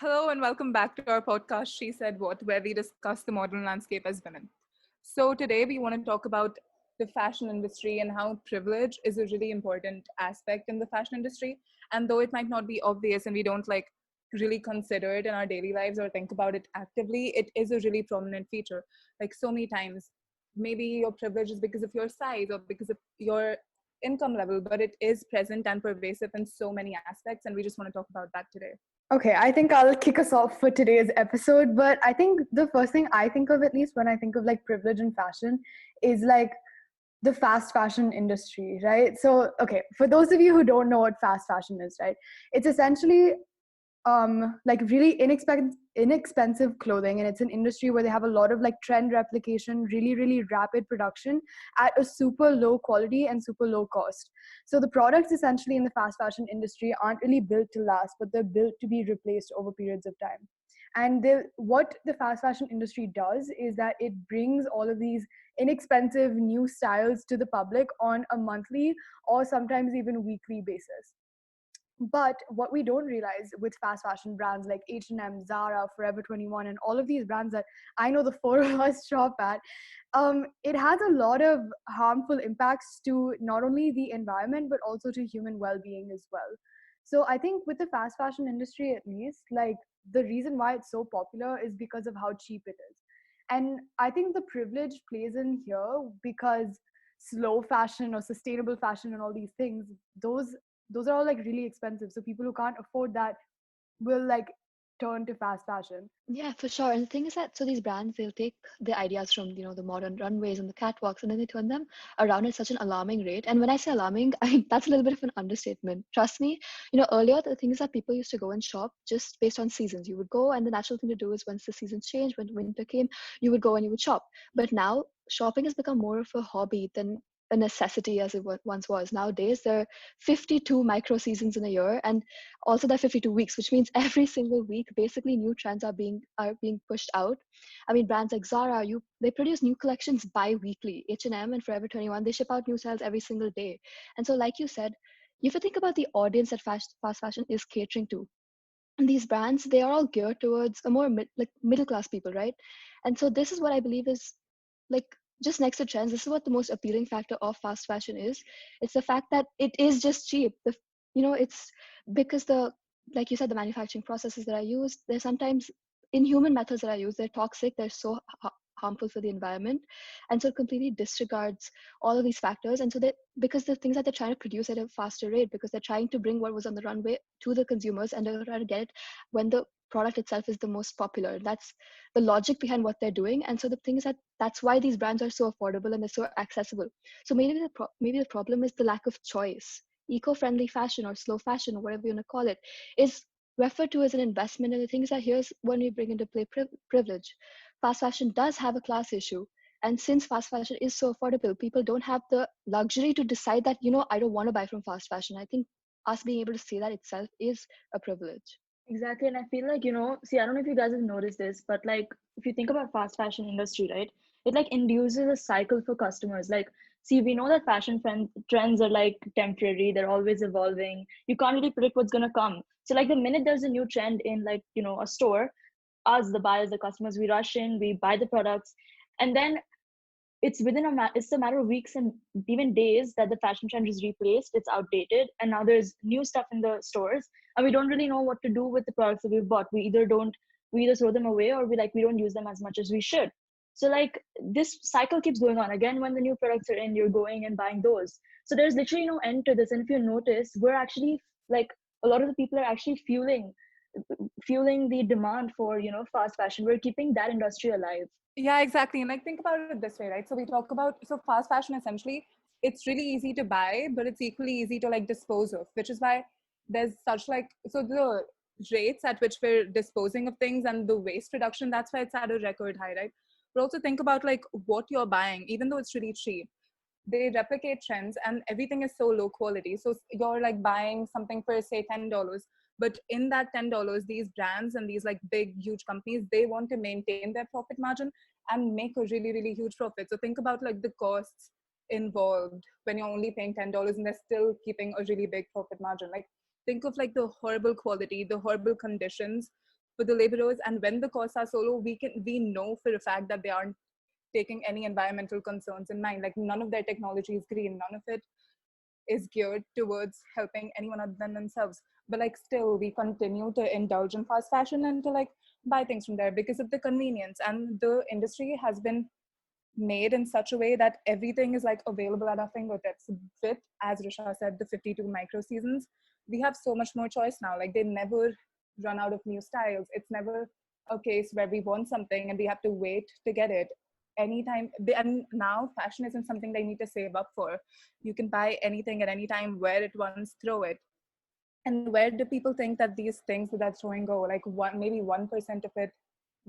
Hello and welcome back to our podcast, She Said What, where we discuss the modern landscape as women. So, today we want to talk about the fashion industry and how privilege is a really important aspect in the fashion industry. And though it might not be obvious and we don't really consider it in our daily lives or think about it actively, it is a really prominent feature. Like so many times, maybe your privilege is because of your size or because of your income level, but it is present and pervasive in so many aspects. And we just want to talk about that today. Okay, I think I'll kick us off for today's episode. But I think the first thing I think of, at least when I think of like privilege in fashion, is like the fast fashion industry, right? So, okay, for those of you who don't know what fast fashion is, right? It's essentially like really inexpensive clothing, and it's an industry where they have a lot of like trend replication, really rapid production at a super low quality and super low cost. So the products essentially in the fast fashion industry aren't really built to last, but they're built to be replaced over periods of time. And what the fast fashion industry does is that it brings all of these inexpensive new styles to the public on a monthly or sometimes even weekly basis. But what we don't realize with fast fashion brands like H&M, Zara, Forever 21, and all of these brands that I know the four of us shop at, it has a lot of harmful impacts to not only the environment but also to human well-being as well. So I think with the fast fashion industry, at least, like the reason why it's so popular is because of how cheap it is. And I think the privilege plays in here because slow fashion or sustainable fashion and all these things, those are all like really expensive, so people who can't afford that will like turn to fast fashion. Yeah, for sure. And the thing is that so these brands, they'll take the ideas from, the modern runways and the catwalks, and then they turn them around at such an alarming rate. And when I say alarming, that's a little bit of an understatement. Trust me, earlier the thing is that people used to go and shop just based on seasons. You would go, and the natural thing to do is once the seasons changed, when winter came, you would go and you would shop. But now shopping has become more of a hobby than a necessity as it once was. Nowadays, there are 52 micro seasons in a year, and also there are 52 weeks, which means every single week basically new trends are being pushed out. I mean, brands like Zara, they produce new collections bi-weekly. H&M and Forever 21, they ship out new styles every single day. And so, like you said, you have to think about the audience that fast fashion is catering to. And these brands, they are all geared towards a more like middle class people, right? And so this is what I believe is like, just next to trends, this is what the most appealing factor of fast fashion is. It's the fact that it is just cheap. It's because like you said, the manufacturing processes that are used, they're sometimes inhuman methods that are used. They're toxic. They're so harmful for the environment, and so it completely disregards all of these factors. And so that because the things that they're trying to produce at a faster rate, because they're trying to bring what was on the runway to the consumers, and they're trying to get it when the product itself is the most popular. That's the logic behind what they're doing. And so the thing is that that's why these brands are so affordable and they're so accessible. So maybe the problem is the lack of choice. Eco-friendly fashion or slow fashion or whatever you want to call it is referred to as an investment. And the thing is that here's when we bring into play privilege. Fast fashion does have a class issue. And since fast fashion is so affordable, people don't have the luxury to decide that, I don't want to buy from fast fashion. I think us being able to say that itself is a privilege. Exactly, and I feel like, see, I don't know if you guys have noticed this, but like if you think about fast fashion industry, right? It like induces a cycle for customers. Like, see, we know that trends are like temporary, they're always evolving. You can't really predict what's gonna come. So like the minute there's a new trend in like, a store, us, the buyers, the customers, we rush in, we buy the products, and then it's a matter of weeks and even days that the fashion trend is replaced, it's outdated, and now there's new stuff in the stores, and we don't really know what to do with the products that we've bought. We either throw them away, or we don't use them as much as we should. So like this cycle keeps going on. Again, when the new products are in, you're going and buying those. So there's literally no end to this. And if you notice, we're actually like, a lot of the people are actually fueling the demand for, fast fashion. We're keeping that industry alive. Yeah, exactly. And like think about it this way, right? So we talk about fast fashion essentially, it's really easy to buy, but it's equally easy to like dispose of, which is why there's such the rates at which we're disposing of things and the waste reduction, that's why it's at a record high, right? But also think about like what you're buying, even though it's really cheap, they replicate trends and everything is so low quality. So you're like buying something for say $10, but in that $10, these brands and these like big huge companies, they want to maintain their profit margin and make a really huge profit. So think about like the costs involved when you're only paying $10 and they're still keeping a really big profit margin. Like think of like the horrible quality, the horrible conditions, for the laborers. And when the costs are so low, we know for a fact that they aren't taking any environmental concerns in mind. Like none of their technology is green, none of it is geared towards helping anyone other than themselves. But like still we continue to indulge in fast fashion and to like buy things from there because of the convenience. And the industry has been made in such a way that everything is like available at our fingertips. With, as Risha said, the 52 micro seasons, we have so much more choice now. Like they never run out of new styles. It's never a case where we want something and we have to wait to get it anytime. And now fashion isn't something they need to save up for. You can buy anything at any time, wear it once, throw it. And where do people think that these things that they're throwing go? Like maybe 1% of it,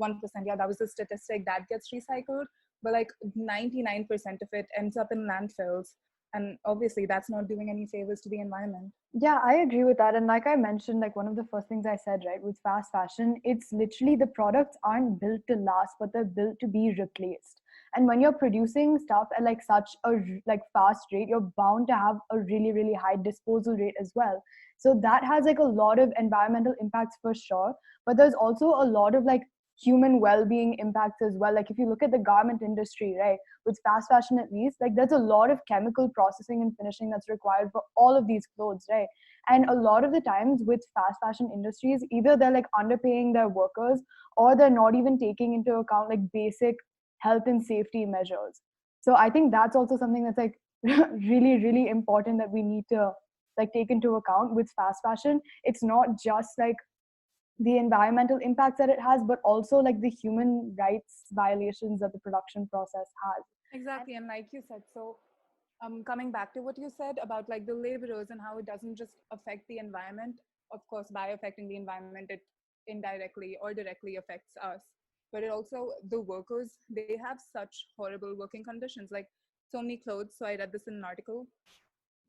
1%, yeah, that was the statistic that gets recycled. But like 99% of it ends up in landfills. And obviously that's not doing any favors to the environment. Yeah, I agree with that. And like I mentioned, like one of the first things I said, right, with fast fashion, it's literally the products aren't built to last, but they're built to be replaced. And when you're producing stuff at like such a like fast rate, you're bound to have a really, really high disposal rate as well. So that has like a lot of environmental impacts for sure. But there's also a lot of like human well-being impacts as well. Like if you look at the garment industry, right, with fast fashion at least, like there's a lot of chemical processing and finishing that's required for all of these clothes, right? And a lot of the times with fast fashion industries, either they're like underpaying their workers or they're not even taking into account like basic health and safety measures. So I think that's also something that's like really, really important that we need to like take into account with fast fashion. It's not just like the environmental impacts that it has, but also like the human rights violations that the production process has. Exactly. And like you said, so coming back to what you said about like the laborers and how it doesn't just affect the environment. Of course, by affecting the environment, it indirectly or directly affects us. But it also, the workers, they have such horrible working conditions. Like so many clothes. So I read this in an article.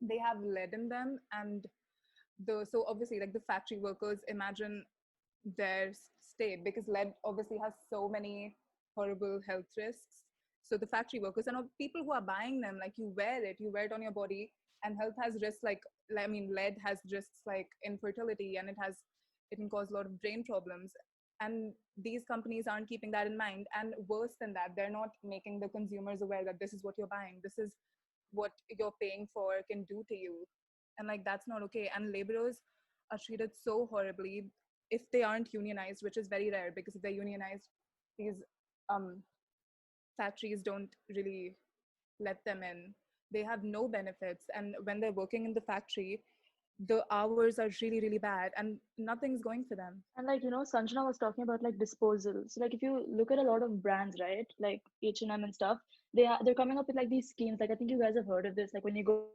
They have lead in them, and so obviously like the factory workers, imagine their state, because lead obviously has so many horrible health risks. So the factory workers and people who are buying them, like you wear it on your body, and health has risks like, I mean, lead has risks like infertility, and it can cause a lot of brain problems. And these companies aren't keeping that in mind. And worse than that, they're not making the consumers aware that this is what you're buying. This is what you're paying for can do to you. And like that's not okay. And laborers are treated so horribly if they aren't unionized, which is very rare, because if they're unionized, these um, factories don't really let them in. They have no benefits. And when they're working in the factory, the hours are really, really bad and nothing's going for them. And like, Sanjana was talking about like disposal. So like if you look at a lot of brands, right, like H&M and stuff, they're coming up with like these schemes. Like I think you guys have heard of this. Like when you go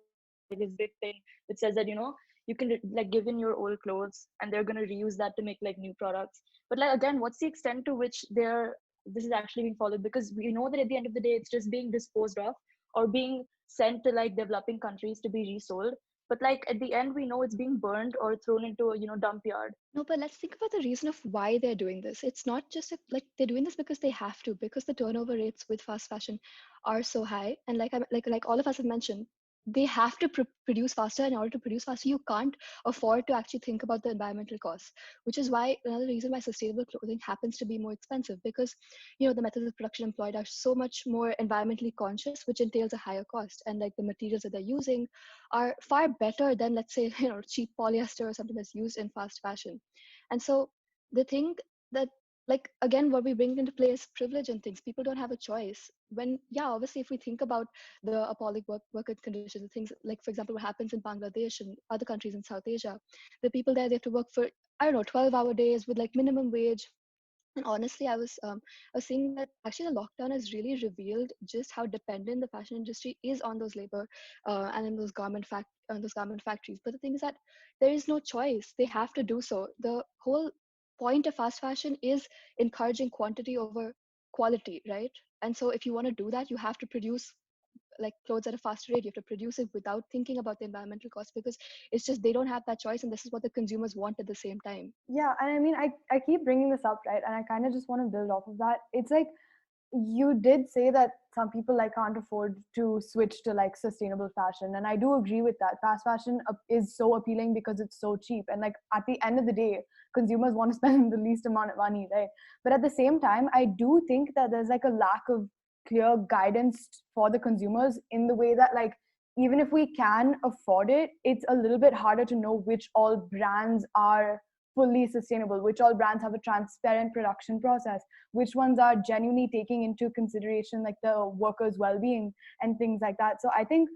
like this big thing that says that you can like give in your old clothes and they're gonna reuse that to make like new products. But like again, what's the extent to which this is actually being followed? Because we know that at the end of the day, it's just being disposed of or being sent to like developing countries to be resold. But like at the end, we know it's being burned or thrown into a dump yard. No, but let's think about the reason of why they're doing this. It's not just like they're doing this because they have to, because the turnover rates with fast fashion are so high. And like all of us have mentioned, they have to produce faster. In order to produce faster, you can't afford to actually think about the environmental costs, which is why another reason why sustainable clothing happens to be more expensive, because the methods of production employed are so much more environmentally conscious, which entails a higher cost. And like the materials that they're using are far better than, let's say, cheap polyester or something that's used in fast fashion. And so the thing that, like, again, what we bring into play is privilege and things. People don't have a choice. When, yeah, obviously, if we think about the appalling work conditions, the things like, for example, what happens in Bangladesh and other countries in South Asia, the people there, they have to work for, I don't know, 12-hour days with like minimum wage. And honestly, I was seeing that actually the lockdown has really revealed just how dependent the fashion industry is on those labor and in those garment factories. But the thing is that there is no choice; they have to do so. The whole point of fast fashion is encouraging quantity over quality, right? And so, if you want to do that, you have to produce like clothes at a faster rate. You have to produce it without thinking about the environmental cost, because it's just they don't have that choice, and this is what the consumers want at the same time. Yeah, and I mean, I keep bringing this up, right? And I kind of just want to build off of that. It's like you did say that some people like can't afford to switch to like sustainable fashion, and I do agree with that. Fast fashion is so appealing because it's so cheap, and like at the end of the day, consumers want to spend the least amount of money, right? But at the same time, I do think that there's like a lack of clear guidance for the consumers, in the way that like even if we can afford it, it's a little bit harder to know which all brands are fully sustainable, which all brands have a transparent production process, which ones are genuinely taking into consideration like the workers' well-being and things like that. So I think,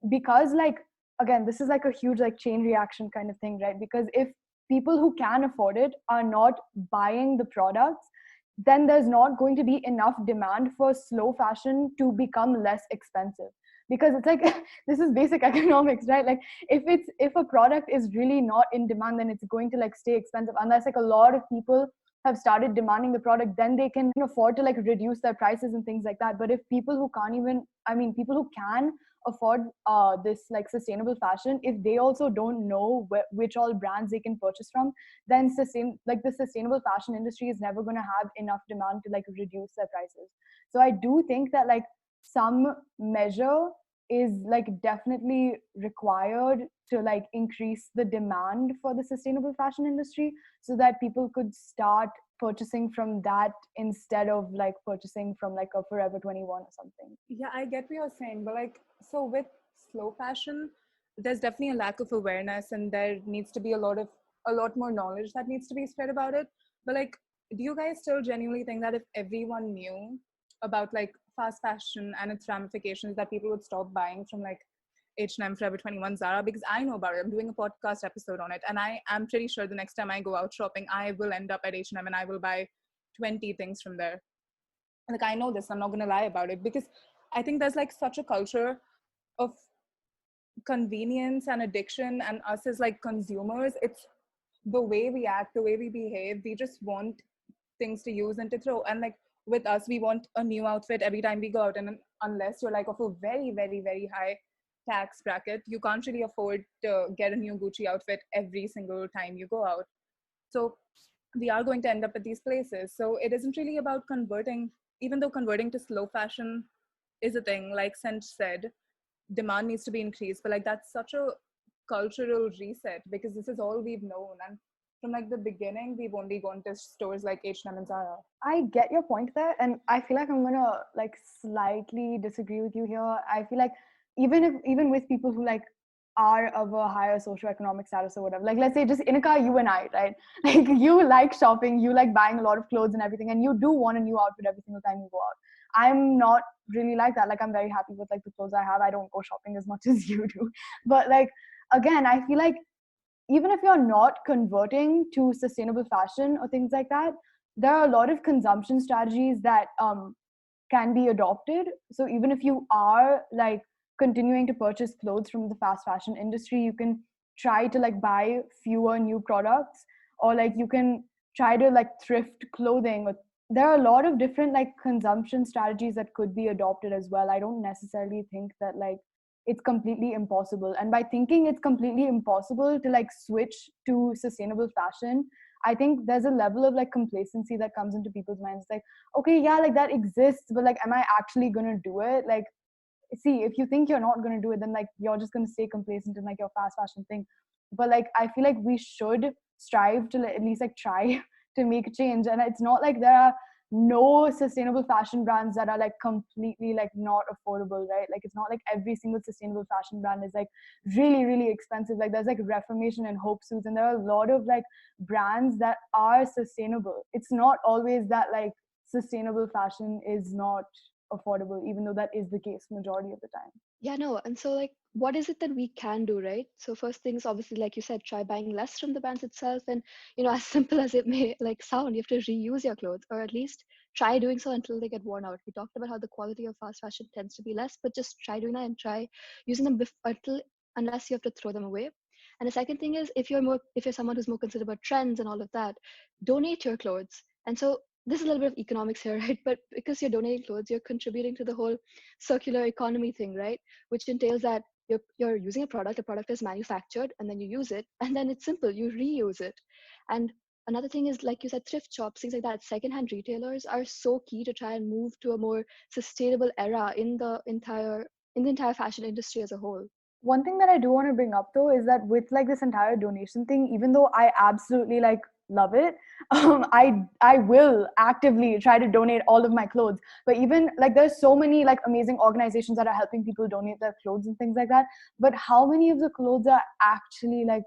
because like again, this is like a huge like chain reaction kind of thing, right? Because if people who can afford it are not buying the products, then there's not going to be enough demand for slow fashion to become less expensive. Because it's like this is basic economics, right? Like if a product is really not in demand, then it's going to like stay expensive, unless like a lot of people have started demanding the product, then they can afford to like reduce their prices and things like that. But if people who can't even, I mean, people who can afford this like sustainable fashion, if they also don't know which all brands they can purchase from, then the sustainable fashion industry is never going to have enough demand to like reduce their prices. So I do think that like some measure is like definitely required to like increase the demand for the sustainable fashion industry, so that people could start purchasing from that instead of like purchasing from like a Forever 21 or something. Yeah, I get what you're saying, but like, so with slow fashion, there's definitely a lack of awareness, and there needs to be a lot more knowledge that needs to be spread about it. But like, do you guys still genuinely think that if everyone knew about like fast fashion and its ramifications, that people would stop buying from like H&M, Forever 21, Zara? Because I know about it. I'm doing a podcast episode on it, and I am pretty sure the next time I go out shopping, I will end up at H&M and I will buy 20 things from there. Like, I know this, I'm not gonna lie about it, because I think there's like such a culture of convenience and addiction, and us as like consumers, it's the way we act, the way we behave. We just want things to use and to throw. And like with us, we want a new outfit every time we go out, and unless you're like of a very, very, very high tax bracket, you can't really afford to get a new Gucci outfit every single time you go out. So we are going to end up at these places. So it isn't really about converting, even though converting to slow fashion is a thing, like Sench said, demand needs to be increased. But like, that's such a cultural reset, because this is all we've known. And from like the beginning, we've only gone to stores like H&M and Zara. I get your point there, and I feel like I'm gonna like slightly disagree with you here. I feel like even with people who like are of a higher socioeconomic status or whatever, like let's say just Inika, you and I, right? Like you like shopping, you like buying a lot of clothes and everything, and you do want a new outfit every single time you go out. I'm not really like that. Like I'm very happy with like the clothes I have. I don't go shopping as much as you do. But like again, I feel like even if you're not converting to sustainable fashion or things like that, there are a lot of consumption strategies that can be adopted. So even if you are like continuing to purchase clothes from the fast fashion industry, you can try to like buy fewer new products, or like you can try to like thrift clothing. Or there are a lot of different like consumption strategies that could be adopted as well. I don't necessarily think that like it's completely impossible. And by thinking it's completely impossible to like switch to sustainable fashion, I think there's a level of like complacency that comes into people's minds. Like, okay, yeah, like that exists, but like, am I actually gonna do it? Like, see, if you think you're not gonna do it, then like you're just gonna stay complacent in like your fast fashion thing. But like, I feel like we should strive to like, at least like try to make a change. And it's not like there are no sustainable fashion brands that are like completely like not affordable, right? Like it's not like every single sustainable fashion brand is like really, really expensive. Like there's like Reformation and Hope Suits, and there are a lot of like brands that are sustainable. It's not always that like sustainable fashion is not affordable, even though that is the case majority of the time. Yeah, no. And so, like, what is it that we can do, right? So, first things, obviously, like you said, try buying less from the brands itself. And, as simple as it may like sound, you have to reuse your clothes, or at least try doing so until they get worn out. We talked about how the quality of fast fashion tends to be less, but just try doing that and try using them unless you have to throw them away. And the second thing is, if you're someone who's more concerned about trends and all of that, donate your clothes. And so this is a little bit of economics here, right? But because you're donating clothes, you're contributing to the whole circular economy thing, right? Which entails that you're using a product is manufactured, and then you use it, and then it's simple, you reuse it. And another thing is, like you said, thrift shops, things like that. Secondhand retailers are so key to try and move to a more sustainable era in the entire fashion industry as a whole. One thing that I do want to bring up though is that with like this entire donation thing, even though I absolutely like love it, I will actively try to donate all of my clothes. But even like there's so many like amazing organizations that are helping people donate their clothes and things like that. But how many of the clothes are actually like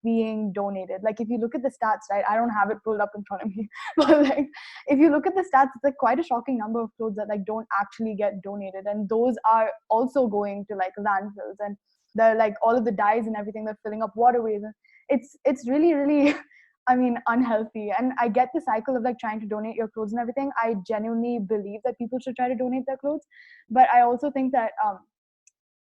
being donated? Like if you look at the stats, right? I don't have it pulled up in front of me, but like if you look at the stats, it's like quite a shocking number of clothes that like don't actually get donated, and those are also going to like landfills, and the like all of the dyes and everything, they're filling up waterways. And it's really really I mean unhealthy. And I get the cycle of like trying to donate your clothes and everything. I genuinely believe that people should try to donate their clothes, but I also think that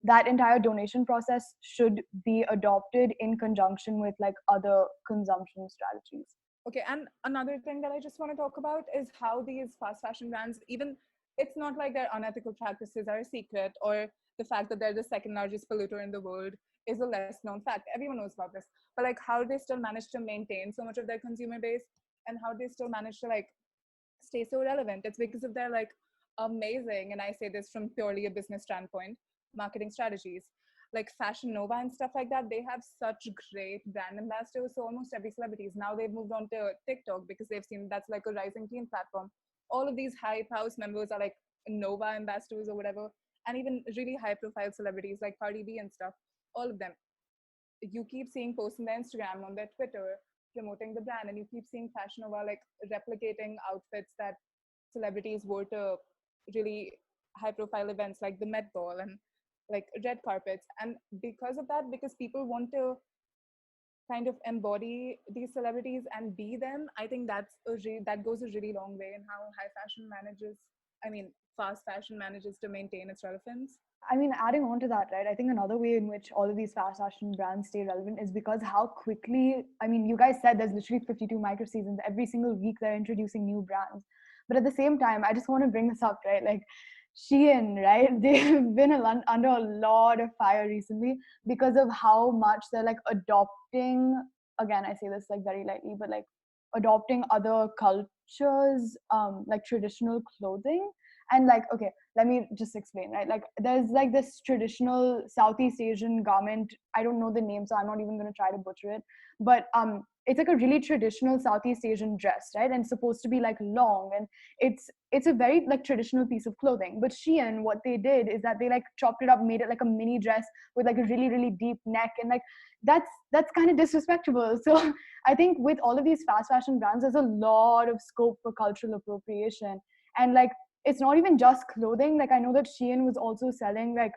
that entire donation process should be adopted in conjunction with like other consumption strategies. Okay, and another thing that I just want to talk about is how these fast fashion brands, even it's not like their unethical practices are a secret, or the fact that they're the second largest polluter in the world is a less known fact. Everyone knows about this. But like how they still manage to maintain so much of their consumer base, and how they still manage to like stay so relevant. It's because of their like amazing, and I say this from purely a business standpoint, marketing strategies. Like Fashion Nova and stuff like that, they have such great brand ambassadors. So almost every celebrities now they've moved on to TikTok because they've seen that's like a rising teen platform. All of these hype house members are like Nova ambassadors or whatever, and even really high profile celebrities like Cardi B and stuff. All of them, you keep seeing posts on their Instagram, on their Twitter, promoting the brand, and you keep seeing Fashion Nova like replicating outfits that celebrities wore to really high profile events like the Met Ball and like red carpets. And because of that, because people want to kind of embody these celebrities and be them, I think that goes a really long way in how fast fashion manages to maintain its relevance. I mean, adding on to that, right? I think another way in which all of these fast fashion brands stay relevant is because how quickly, I mean, you guys said there's literally 52 micro seasons. Every single week they're introducing new brands. But at the same time, I just want to bring this up, right? Like Shein, right? They've been under a lot of fire recently because of how much they're like adopting, again, I say this like very lightly, but like adopting other cultures, like traditional clothing. And like, okay, let me just explain, right? Like there's like this traditional Southeast Asian garment. I don't know the name, so I'm not even going to try to butcher it. But it's like a really traditional Southeast Asian dress, right? And it's supposed to be like long, and it's a very like traditional piece of clothing. But Shein, what they did is that they like chopped it up, made it like a mini dress with like a really really deep neck, and like that's kind of disrespectful. So I think with all of these fast fashion brands, there's a lot of scope for cultural appropriation. And like it's not even just clothing. Like I know that Shein was also selling like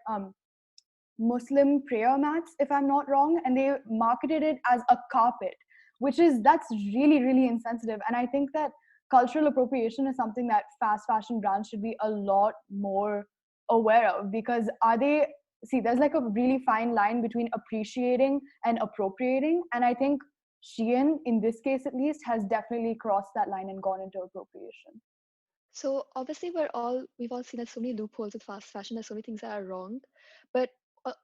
Muslim prayer mats, if I'm not wrong, and they marketed it as a carpet, that's really really insensitive. And I think that cultural appropriation is something that fast fashion brands should be a lot more aware of, because are they see there's like a really fine line between appreciating and appropriating, and I think Shein in this case at least has definitely crossed that line and gone into appropriation. So obviously we've all seen there's so many loopholes with fast fashion. There's so many things that are wrong, but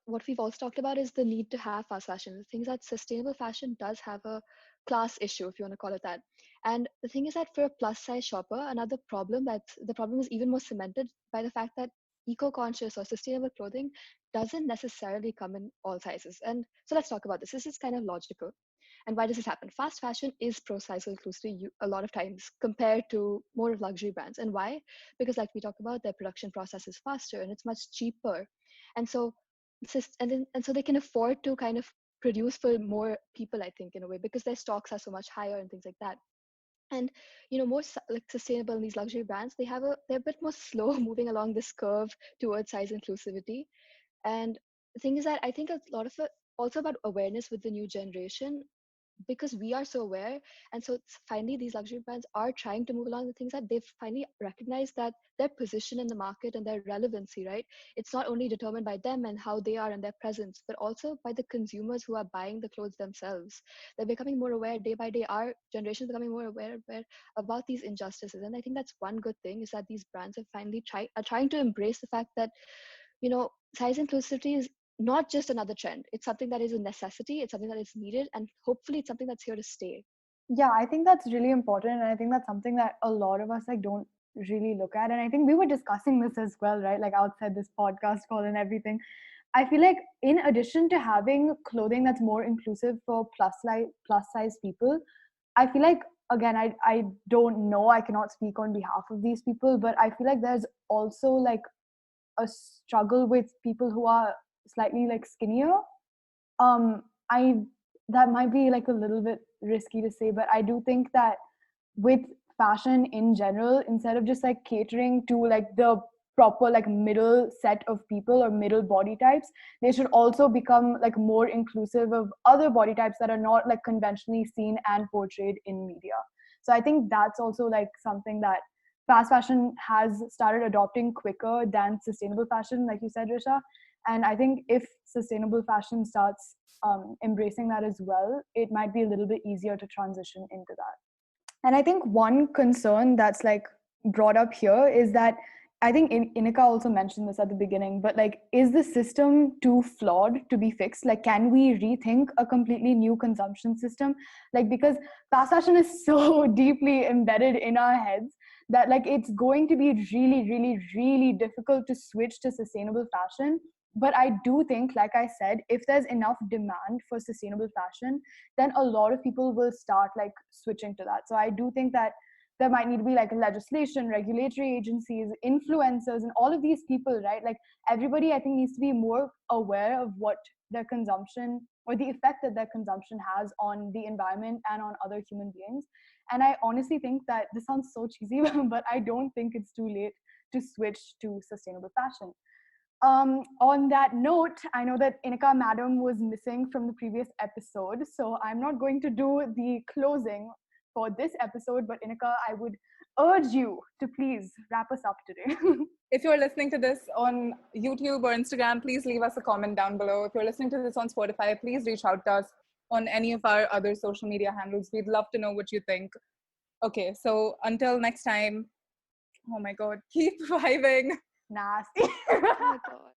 what we've also talked about is the need to have fast fashion. The things that sustainable fashion does have a class issue, if you want to call it that. And the thing is that for a plus size shopper, another problem the problem is even more cemented by the fact that eco-conscious or sustainable clothing doesn't necessarily come in all sizes. And so let's talk about this. This is kind of logical. And why does this happen? Fast fashion is pro-size inclusivity a lot of times compared to more of luxury brands. And why? Because like we talked about, their production process is faster and it's much cheaper. And so and so they can afford to kind of produce for more people, I think, in a way, because their stocks are so much higher and things like that. And more like sustainable in these luxury brands, they're a bit more slow moving along this curve towards size inclusivity. And the thing is that I think a lot of it also about awareness with the new generation, because we are so aware. And so finally these luxury brands are trying to move along the things that they've finally recognized that their position in the market and their relevancy, right, it's not only determined by them and how they are and their presence, but also by the consumers who are buying the clothes themselves. They're becoming more aware day by day. Our generation is becoming more aware about these injustices. And I think that's one good thing, is that these brands have finally are trying to embrace the fact that size inclusivity is not just another trend. It's something that is a necessity. It's something that is needed, and hopefully it's something that's here to stay. Yeah, I think that's really important, and I think that's something that a lot of us like don't really look at. And I think we were discussing this as well, right? Like outside this podcast call and everything. I feel like in addition to having clothing that's more inclusive for plus size people, I feel like, again, I don't know, I cannot speak on behalf of these people, but I feel like there's also like a struggle with people who are slightly like skinnier. I That might be like a little bit risky to say, but I do think that with fashion in general, instead of just like catering to like the proper like middle set of people or middle body types, they should also become like more inclusive of other body types that are not like conventionally seen and portrayed in media. So I think that's also like something that fast fashion has started adopting quicker than sustainable fashion, like you said, Risha. And I think if sustainable fashion starts embracing that as well, it might be a little bit easier to transition into that. And I think one concern that's like brought up here is that I think Inika also mentioned this at the beginning, but like, is the system too flawed to be fixed? Like, can we rethink a completely new consumption system? Like, because fast fashion is so deeply embedded in our heads that like it's going to be really, really, really difficult to switch to sustainable fashion. But I do think, like I said, if there's enough demand for sustainable fashion, then a lot of people will start like switching to that. So I do think that there might need to be like legislation, regulatory agencies, influencers, and all of these people, right? Like everybody, I think, needs to be more aware of what their consumption or the effect that their consumption has on the environment and on other human beings. And I honestly think that this sounds so cheesy, but I don't think it's too late to switch to sustainable fashion. On that note, I know that Inika Madam was missing from the previous episode, so I'm not going to do the closing for this episode, but Inika, I would urge you to please wrap us up today. If you're listening to this on YouTube or Instagram, please leave us a comment down below. If you're listening to this on Spotify, please reach out to us on any of our other social media handles. We'd love to know what you think. Okay, so until next time, oh my God, keep vibing. Nasty. Oh my God.